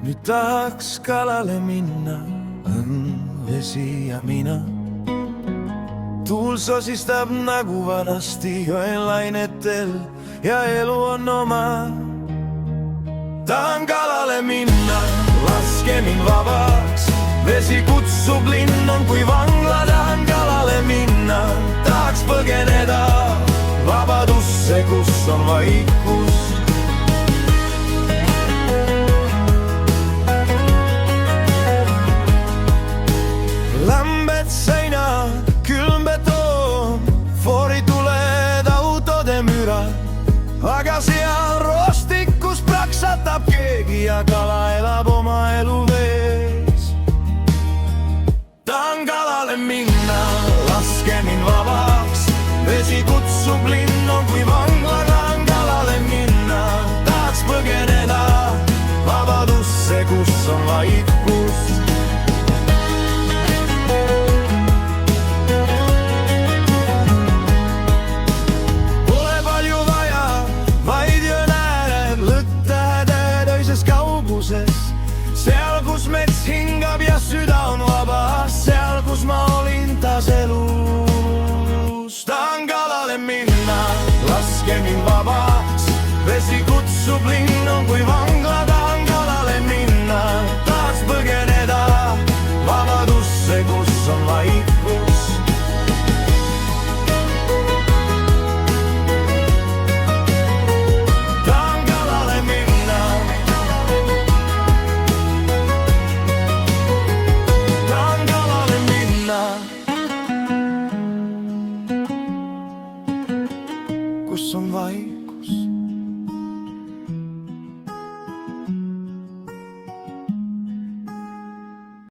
nüüd tahaks kalale minna, õnn, vesi ja mina. Tuul sosistab nagu vanasti jõelainetel ja elu on oma. Tahan kalale minna, laske mind vabaks, vesi kutsub, linn on kui vangla. Tahan kalale minna, tahaks põgeneda vabadusse, kus on vaikus. Lambed seinad, külm betoon, foorituled, autode müra, aga seal rostikus plaksatab keegi ja kala elab oma elu vees. Tahan kalale minna, laske mind vabaks, vesi kutsub, linn on kui vangla. Tahan kalale minna, tahaks põgeneda vabadusse, kus on vaikus. Pole palju vaja, vaid jõen ääred, lõttetähed öises kauguses. Seal, kus mets hingab ja süda on vaba, seal, kus ma olin taas elus. Tahan kalale minna, laske mind vabaks, vesi kutsub, linn on kui vangla. Tahan kalale minna, tahaks põgeneda vabadusse, kus on vaikus. Tahan kalale minna, tahan kalale minna, kus on vaikus.